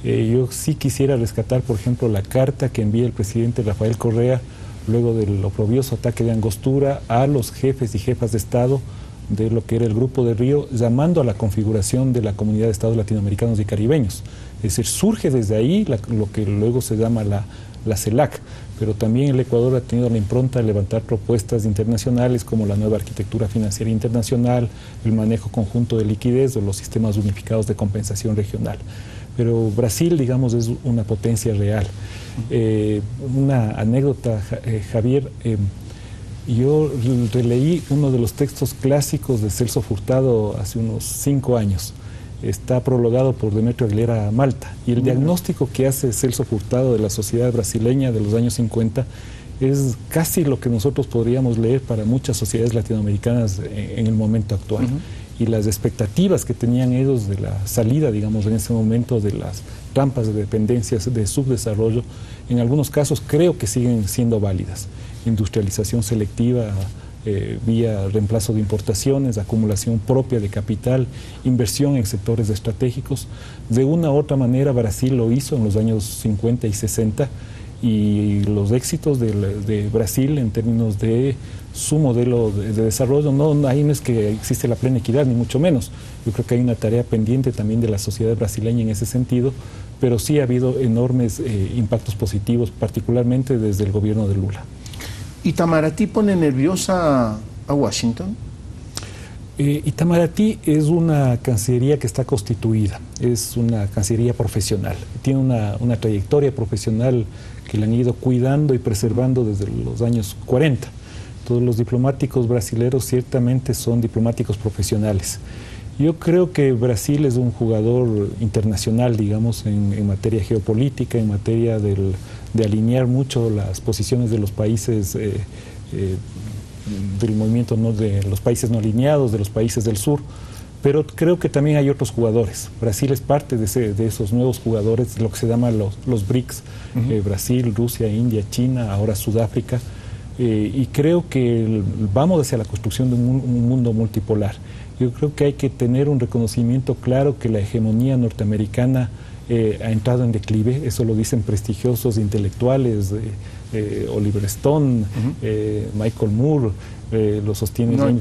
Yo sí quisiera rescatar, por ejemplo, la carta que envía el presidente Rafael Correa luego del oprobioso ataque de Angostura a los jefes y jefas de Estado de lo que era el Grupo de Río, llamando a la configuración de la Comunidad de Estados Latinoamericanos y Caribeños. Es decir, surge desde ahí lo que luego se llama la CELAC, pero también el Ecuador ha tenido la impronta de levantar propuestas internacionales como la nueva arquitectura financiera internacional, el manejo conjunto de liquidez o los sistemas unificados de compensación regional. Pero Brasil, digamos, es una potencia real. Una anécdota, Javier, yo releí uno de los textos clásicos de Celso Furtado hace unos 5 años. Está prologado por Demetrio Aguilera Malta, y el diagnóstico que hace Celso Furtado de la sociedad brasileña de los años 50 es casi lo que nosotros podríamos leer para muchas sociedades latinoamericanas en el momento actual. Y las expectativas que tenían ellos de la salida, digamos, en ese momento de las trampas de dependencias de subdesarrollo, en algunos casos creo que siguen siendo válidas. Industrialización selectiva, vía reemplazo de importaciones, acumulación propia de capital, inversión en sectores estratégicos. De una u otra manera Brasil lo hizo en los años 50 y 60, y los éxitos de Brasil en términos de su modelo de desarrollo, ahí no es que existe la plena equidad, ni mucho menos. Yo creo que hay una tarea pendiente también de la sociedad brasileña en ese sentido, pero sí ha habido enormes impactos positivos, particularmente desde el gobierno de Lula. ¿Itamaraty pone nerviosa a Washington? Itamaraty es una cancillería que está constituida, es una cancillería profesional, tiene una trayectoria profesional que la han ido cuidando y preservando desde los años 40. Todos los diplomáticos brasileños ciertamente son diplomáticos profesionales. Yo creo que Brasil es un jugador internacional, digamos, en materia geopolítica, en materia de alinear mucho las posiciones de los países del movimiento, ¿no?, de los países no alineados, de los países del sur, pero creo que también hay otros jugadores. Brasil es parte de esos nuevos jugadores, lo que se llama los BRICS, Brasil, Rusia, India, China, ahora Sudáfrica, y creo que vamos hacia la construcción de un mundo multipolar. Yo creo que hay que tener un reconocimiento claro que la hegemonía norteamericana ha entrado en declive, eso lo dicen prestigiosos intelectuales, Oliver Stone, Michael Moore, lo sostiene Noam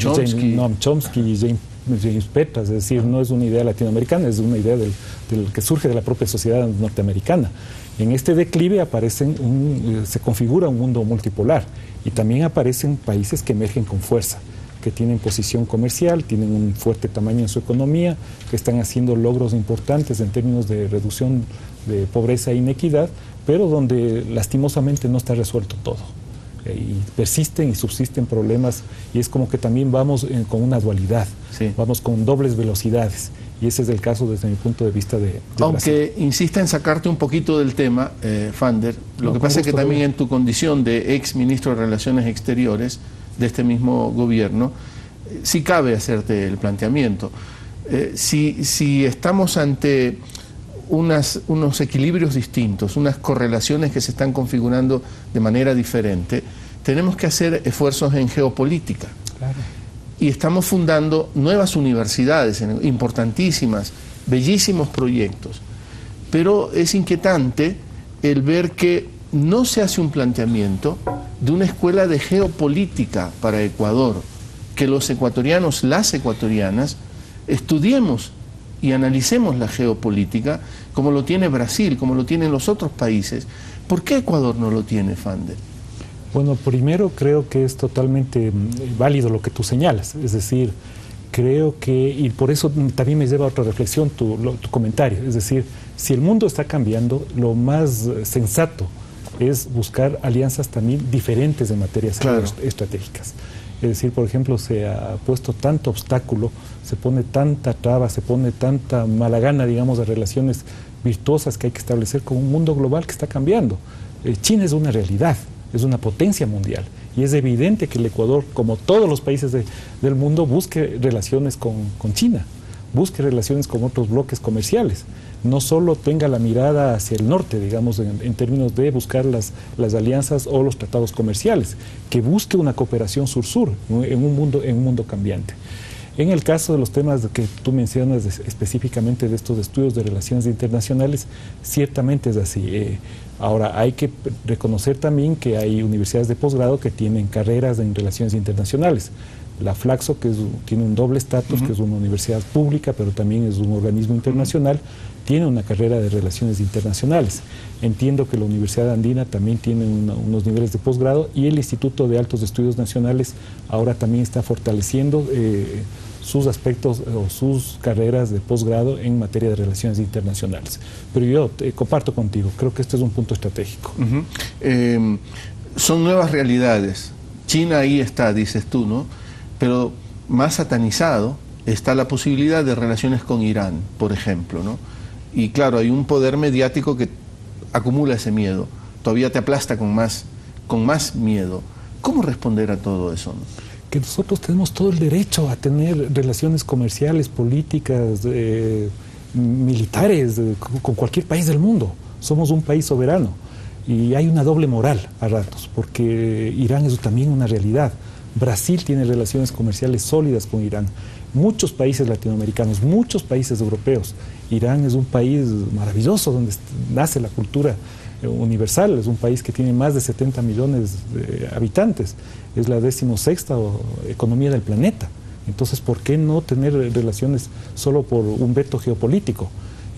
Chomsky y James Petras, es decir, no es una idea latinoamericana, es una idea del que surge de la propia sociedad norteamericana. En este declive se configura un mundo multipolar y también aparecen países que emergen con fuerza, que tienen posición comercial, tienen un fuerte tamaño en su economía, que están haciendo logros importantes en términos de reducción de pobreza e inequidad, pero donde lastimosamente no está resuelto todo. Y persisten y subsisten problemas, y es como que también vamos con una dualidad, sí, vamos con dobles velocidades, y ese es el caso desde mi punto de vista de Aunque Brasil. insista en sacarte un poquito del tema, Fander, lo que pasa es que también en tu condición de ex ministro de Relaciones Exteriores de este mismo gobierno, sí cabe hacerte el planteamiento. Si estamos ante unos equilibrios distintos, unas correlaciones que se están configurando de manera diferente, tenemos que hacer esfuerzos en geopolítica. Claro. Y estamos fundando nuevas universidades importantísimas, bellísimos proyectos. Pero es inquietante el ver que no se hace un planteamiento de una escuela de geopolítica para Ecuador, que los ecuatorianos, las ecuatorianas, estudiemos y analicemos la geopolítica como lo tiene Brasil, como lo tienen los otros países. ¿Por qué Ecuador no lo tiene, Fander? Bueno, primero creo que es totalmente válido lo que tú señalas, es decir, creo que, y por eso también me lleva a otra reflexión tu comentario, es decir, si el mundo está cambiando, lo más sensato es buscar alianzas también diferentes en materias estratégicas. Es decir, por ejemplo, se ha puesto tanto obstáculo, se pone tanta traba, se pone tanta mala gana, digamos, de relaciones virtuosas que hay que establecer con un mundo global que está cambiando. China es una realidad, es una potencia mundial, y es evidente que el Ecuador, como todos los países del mundo, busque relaciones con China, busque relaciones con otros bloques comerciales. No solo tenga la mirada hacia el norte, digamos, en términos de buscar las alianzas o los tratados comerciales, que busque una cooperación sur-sur en un mundo cambiante. En el caso de los temas que tú mencionas específicamente de estos estudios de relaciones internacionales, ciertamente es así. Ahora, hay que reconocer también que hay universidades de posgrado que tienen carreras en relaciones internacionales. La Flaxo, que tiene un doble estatus, que es una universidad pública, pero también es un organismo internacional, tiene una carrera de relaciones internacionales. Entiendo que la Universidad Andina también tiene unos niveles de posgrado, y el Instituto de Altos Estudios Nacionales ahora también está fortaleciendo sus aspectos o sus carreras de posgrado en materia de relaciones internacionales. Pero yo comparto contigo, creo que este es un punto estratégico. Son nuevas realidades. China ahí está, dices tú, ¿no? Pero más satanizado está la posibilidad de relaciones con Irán, por ejemplo, ¿no? Y claro, hay un poder mediático que acumula ese miedo, todavía te aplasta con más miedo. ¿Cómo responder a todo eso, no? Que nosotros tenemos todo el derecho a tener relaciones comerciales, políticas, militares, con cualquier país del mundo. Somos un país soberano, y hay una doble moral a ratos, porque Irán es también una realidad. Brasil tiene relaciones comerciales sólidas con Irán. Muchos países latinoamericanos, muchos países europeos. Irán es un país maravilloso donde nace la cultura universal. Es un país que tiene más de 70 millones de habitantes. Es la 16ª economía del planeta. Entonces, ¿por qué no tener relaciones solo por un veto geopolítico?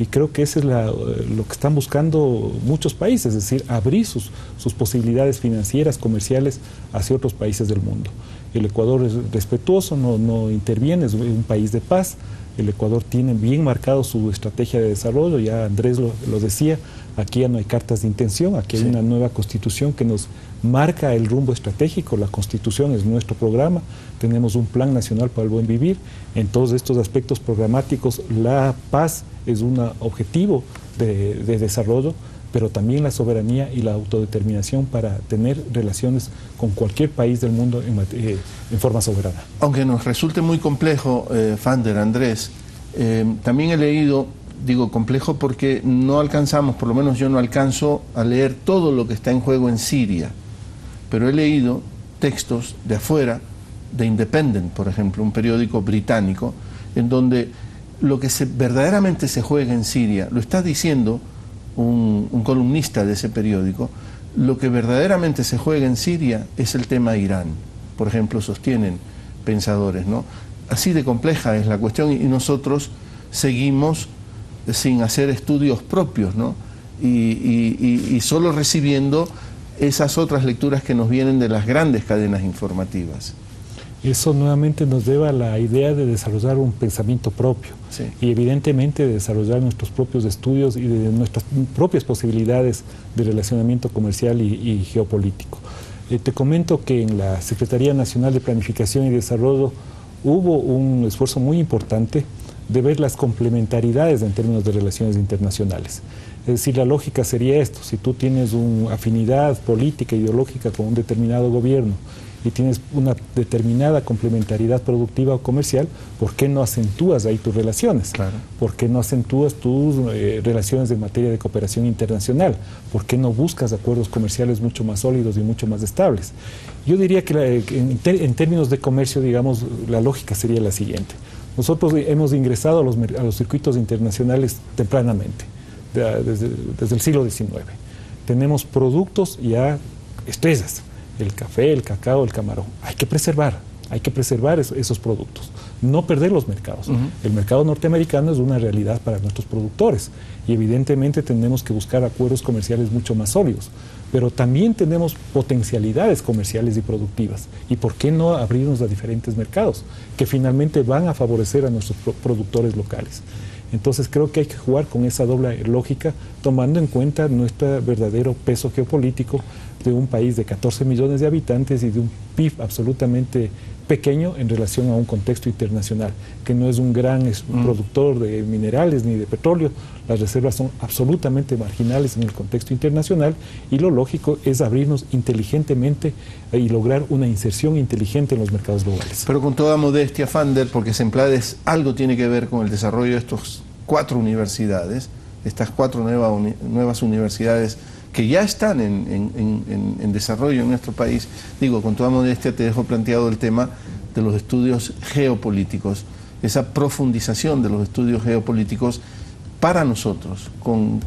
Y creo que eso es lo que están buscando muchos países, es decir, abrir sus posibilidades financieras, comerciales hacia otros países del mundo. El Ecuador es respetuoso, no interviene, es un país de paz. El Ecuador tiene bien marcado su estrategia de desarrollo, ya Andrés lo decía, aquí ya no hay cartas de intención, aquí hay una nueva constitución que nos marca el rumbo estratégico, la constitución es nuestro programa, tenemos un plan nacional para el buen vivir, en todos estos aspectos programáticos la paz es un objetivo de desarrollo, pero también la soberanía y la autodeterminación para tener relaciones con cualquier país del mundo en forma soberana. Aunque nos resulte muy complejo, Fander, Andrés, también he leído, digo complejo porque no alcanzamos, por lo menos yo no alcanzo a leer todo lo que está en juego en Siria, pero he leído textos de afuera, de Independent, por ejemplo, un periódico británico, en donde lo que verdaderamente se juega en Siria, lo está diciendo un columnista de ese periódico, lo que verdaderamente se juega en Siria es el tema Irán, por ejemplo, sostienen pensadores, ¿no? Así de compleja es la cuestión y nosotros seguimos sin hacer estudios propios, ¿no? Y solo recibiendo esas otras lecturas que nos vienen de las grandes cadenas informativas. Eso nuevamente nos lleva a la idea de desarrollar un pensamiento propio y evidentemente de desarrollar nuestros propios estudios y de nuestras propias posibilidades de relacionamiento comercial y geopolítico. Te comento que en la Secretaría Nacional de Planificación y Desarrollo hubo un esfuerzo muy importante de ver las complementariedades en términos de relaciones internacionales. Es decir, la lógica sería esto: si tú tienes una afinidad política, ideológica con un determinado gobierno y tienes una determinada complementariedad productiva o comercial, ¿por qué no acentúas ahí tus relaciones? Claro. ¿Por qué no acentúas tus relaciones en materia de cooperación internacional? ¿Por qué no buscas acuerdos comerciales mucho más sólidos y mucho más estables? Yo diría que en términos de comercio, digamos, la lógica sería la siguiente. Nosotros hemos ingresado a los circuitos internacionales tempranamente, desde el siglo XIX. Tenemos productos ya estrellas: el café, el cacao, el camarón. Hay que preservar esos productos, no perder los mercados. El mercado norteamericano es una realidad para nuestros productores y evidentemente tenemos que buscar acuerdos comerciales mucho más sólidos, pero también tenemos potencialidades comerciales y productivas. ¿Y por qué no abrirnos a diferentes mercados que finalmente van a favorecer a nuestros productores locales? Entonces creo que hay que jugar con esa doble lógica, tomando en cuenta nuestro verdadero peso geopolítico de un país de 14 millones de habitantes y de un PIB absolutamente pequeño en relación a un contexto internacional, que no es un gran productor de minerales ni de petróleo. Las reservas son absolutamente marginales en el contexto internacional y lo lógico es abrirnos inteligentemente y lograr una inserción inteligente en los mercados globales. Pero con toda modestia, Fander, porque Semplades algo tiene que ver con el desarrollo de estas 4 universidades, estas 4 nuevas universidades que ya están en desarrollo en nuestro país. Digo, con toda modestia te dejo planteado el tema de los estudios geopolíticos, esa profundización de los estudios geopolíticos para nosotros, con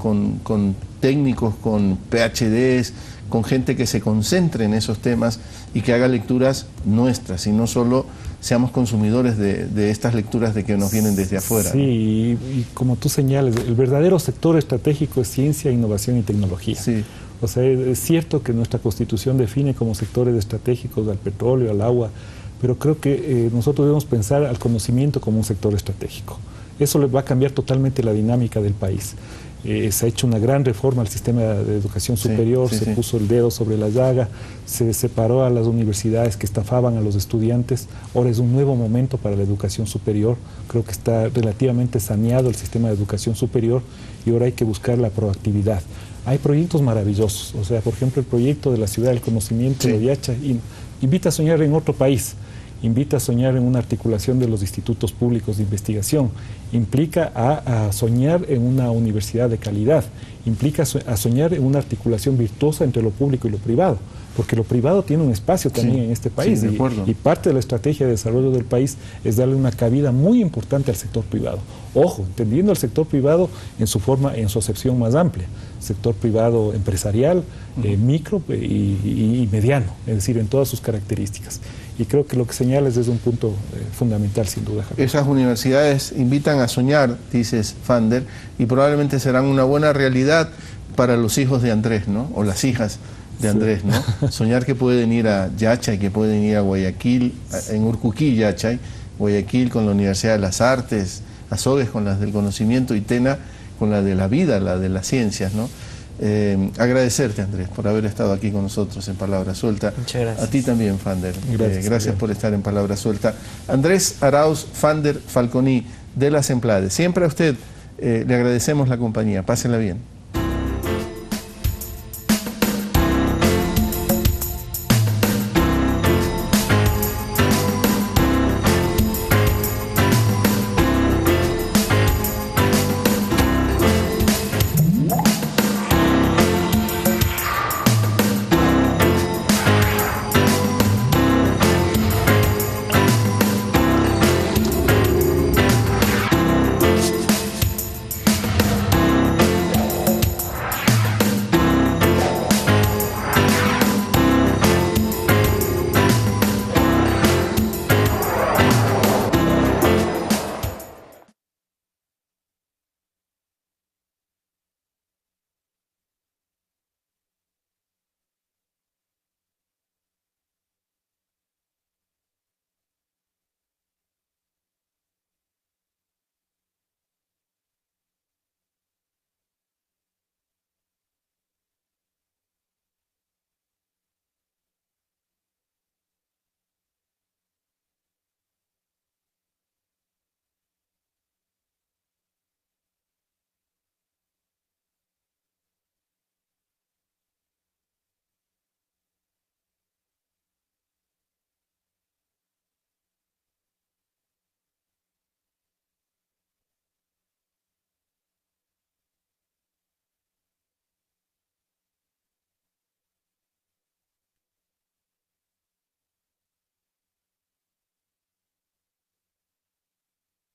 técnicos, con PhDs, con gente que se concentre en esos temas y que haga lecturas nuestras y no solo seamos consumidores de estas lecturas de que nos vienen desde afuera. Sí, ¿no? Y como tú señales, el verdadero sector estratégico es ciencia, innovación y tecnología. Sí. O sea, es cierto que nuestra Constitución define como sectores estratégicos al petróleo, al agua, pero creo que nosotros debemos pensar al conocimiento como un sector estratégico. Eso le va a cambiar totalmente la dinámica del país. Se ha hecho una gran reforma al sistema de educación superior, se puso el dedo sobre la llaga, se separó a las universidades que estafaban a los estudiantes. Ahora es un nuevo momento para la educación superior. Creo que está relativamente saneado el sistema de educación superior y ahora hay que buscar la proactividad. Hay proyectos maravillosos, o sea, por ejemplo, el proyecto de la Ciudad del Conocimiento de Yacha invita a soñar en otro país. Invita a soñar en una articulación de los institutos públicos de investigación, implica a soñar en una universidad de calidad, implica a soñar en una articulación virtuosa entre lo público y lo privado, porque lo privado tiene un espacio también en este país y parte de la estrategia de desarrollo del país es darle una cabida muy importante al sector privado. Ojo, entendiendo el sector privado en su forma, en su acepción más amplia. sector privado empresarial, micro y mediano, es decir, en todas sus características. Y creo que lo que señalas es un punto fundamental, sin duda, Javier. Esas universidades invitan a soñar, dices, Fander, y probablemente serán una buena realidad para los hijos de Andrés, ¿no? O las hijas de Andrés, ¿no? Soñar que pueden ir a Yachay, que pueden ir a Guayaquil, en Urcuquí, Yachay, Guayaquil con la Universidad de las Artes, Azogues con las del conocimiento y Tena con la de la vida, la de las ciencias, ¿no? Agradecerte, Andrés, por haber estado aquí con nosotros en Palabra Suelta. Muchas gracias. A ti también, Fander. Gracias por estar en Palabra Suelta. Andrés Arauz Fander Falconi, de las Emplades. Siempre a usted le agradecemos la compañía. Pásenla bien.